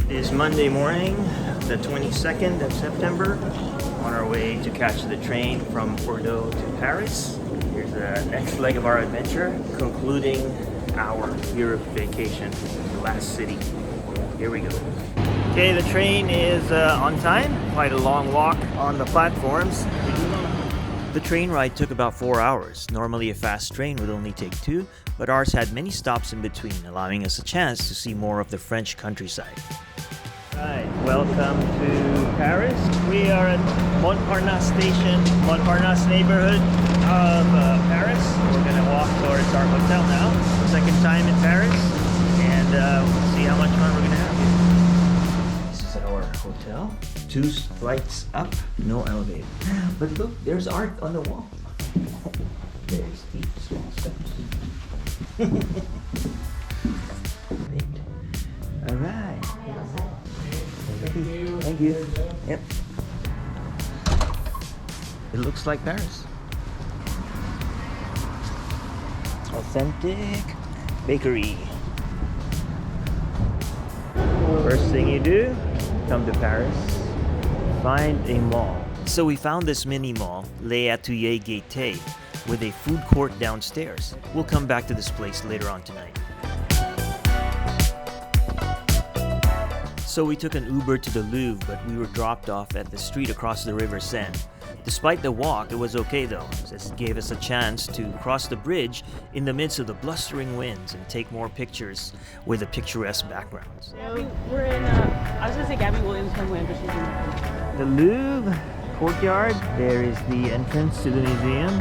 It is Monday morning, the 22nd of September, on our way to catch the train from Bordeaux to Paris. Here's the next leg of our adventure, concluding our Europe vacation, the last city. Here we go. Okay, the train is on time. Quite a long walk on the platforms. The train ride took about 4 hours. Normally a fast train would only take 2, but ours had many stops in between, allowing us a chance to see more of the French countryside. Right, welcome to Paris. We are at Montparnasse station, Montparnasse neighborhood of Paris. We're gonna walk towards our hotel now. Second time in Paris, and we'll see how much fun we're gonna have here. This is our hotel. 2 flights up, no elevator. But look, there's art on the wall. Very steep, small steps. Great. All right. Thank you. Yep. It looks like Paris. Authentic bakery. First thing you do, come to Paris, find a mall. So we found this mini mall, Les Ateliers Gaîté, with a food court downstairs. We'll come back to this place later on tonight. So we took an Uber to the Louvre, but we were dropped off at the street across the River Seine. Despite the walk, it was okay though, as it gave us a chance to cross the bridge in the midst of the blustering winds and take more pictures with the picturesque backgrounds. We're in, I was going to say Gabby Williams homeland, but she's in the Louvre courtyard. There is the entrance to the museum.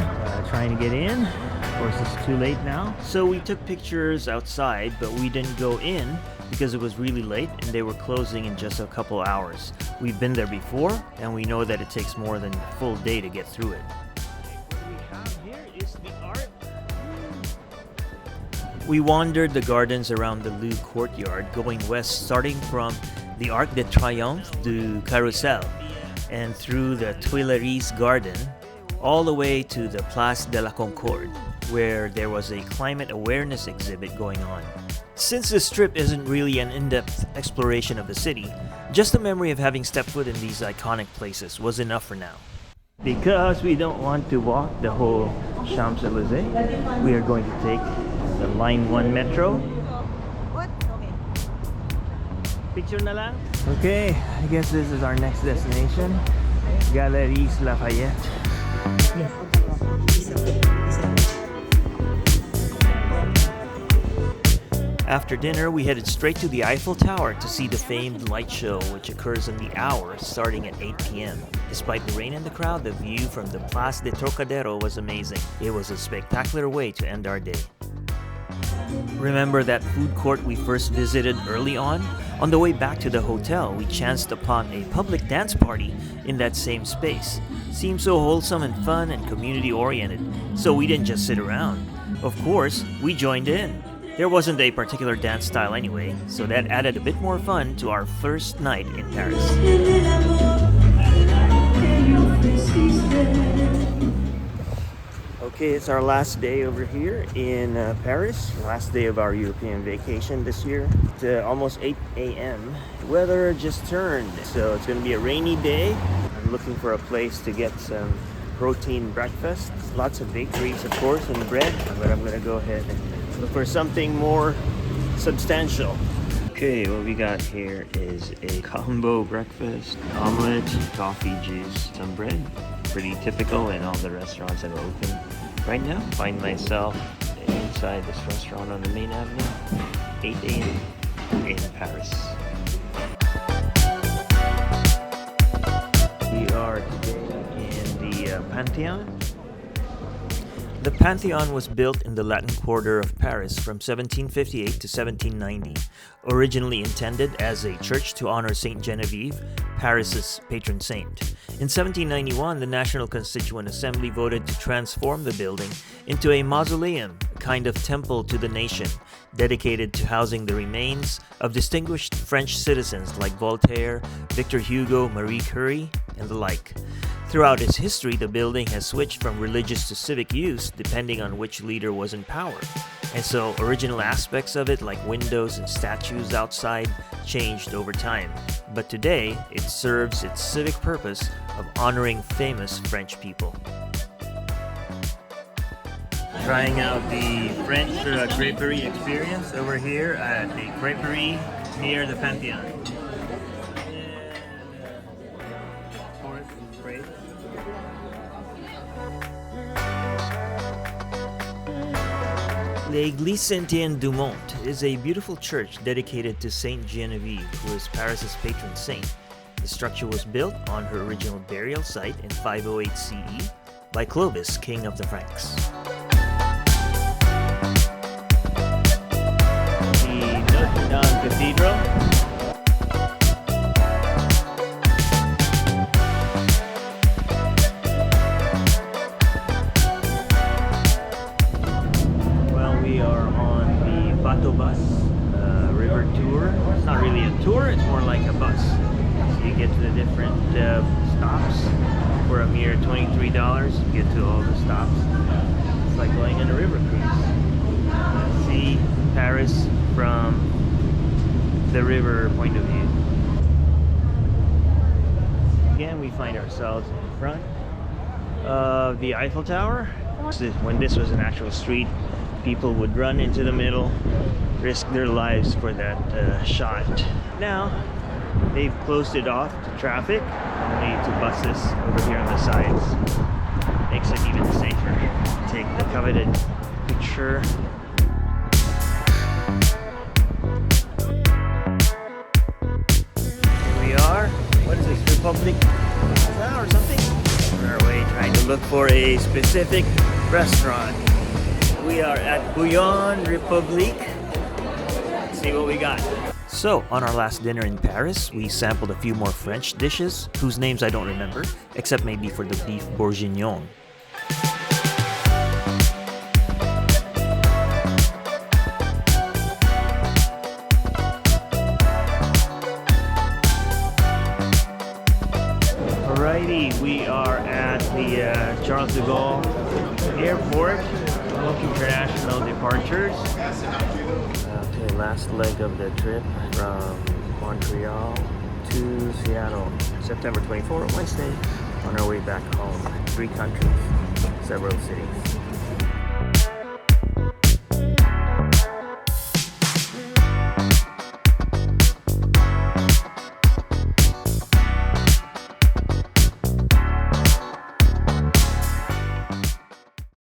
Trying to get in. Of course, it's too late now. So we took pictures outside, but we didn't go in because it was really late and they were closing in just a couple hours. We've been there before and we know that it takes more than a full day to get through it. What we have here is the art. We wandered the gardens around the Louvre courtyard, going west starting from the Arc de Triomphe du Carrousel and through the Tuileries garden all the way to the Place de la Concorde, where there was a climate awareness exhibit going on. Since this trip isn't really an in-depth exploration of the city, just the memory of having stepped foot in these iconic places was enough for now. Because we don't want to walk the whole Champs Elysee, we are going to take the Line 1 Metro. What? Okay. Picture na lang? Okay, I guess this is our next destination. Galeries Lafayette. After dinner, we headed straight to the Eiffel Tower to see the famed light show, which occurs in the hour starting at 8 p.m. Despite the rain and the crowd, the view from the Place de Trocadero was amazing. It was a spectacular way to end our day. Remember that food court we first visited early on? On the way back to the hotel, we chanced upon a public dance party in that same space. Seemed so wholesome and fun and community-oriented, so we didn't just sit around. Of course, we joined in. There wasn't a particular dance style anyway, so that added a bit more fun to our first night in Paris. Okay, it's our last day over here in Paris. Last day of our European vacation this year. It's almost 8 a.m. The weather just turned, so it's going to be a rainy day. I'm looking for a place to get some protein breakfast. Lots of bakeries, of course, and bread, but I'm going to go ahead and look for something more substantial. Okay, what we got here is a combo breakfast, omelet, coffee, juice, some bread. Pretty typical in all the restaurants that are open right now. Find myself inside this restaurant on the main avenue, 8 a.m. in Paris. We are today in the Pantheon. The Pantheon was built in the Latin Quarter of Paris from 1758 to 1790, originally intended as a church to honor Saint Genevieve, Paris's patron saint. In 1791, the National Constituent Assembly voted to transform the building into a mausoleum, a kind of temple to the nation, dedicated to housing the remains of distinguished French citizens like Voltaire, Victor Hugo, Marie Curie, and the like. Throughout its history, the building has switched from religious to civic use depending on which leader was in power. And so original aspects of it, like windows and statues outside, changed over time. But today, it serves its civic purpose of honoring famous French people. Trying out the French creperie experience over here at the creperie near the Pantheon. Of course, great. L'Église Saint-Étienne-du-Mont is a beautiful church dedicated to Saint Genevieve, who is Paris's patron saint. The structure was built on her original burial site in 508 CE by Clovis, king of the Franks. The Notre Dame Cathedral. We are on the Bateau Bus river tour. It's not really a tour, it's more like a bus. So you get to the different stops for a mere $23. You get to all the stops. It's like going on a river cruise. See Paris from the river point of view. Again, we find ourselves in front of the Eiffel Tower. When this was an actual street, people would run into the middle, risk their lives for that shot. Now, they've closed it off to traffic, only to buses over here on the sides. Makes it even safer. Take the coveted picture. Here we are. What is this, Republique or something? On our way trying to look for a specific restaurant. We are at Boullion Republique. Let's see what we got. So, on our last dinner in Paris, we sampled a few more French dishes, whose names I don't remember, except maybe for the beef bourguignon. Alrighty, we are at the Charles de Gaulle Airport. International departures. Okay, last leg of the trip from Montreal to Seattle. September 24, Wednesday, on our way back home. 3 countries, several cities.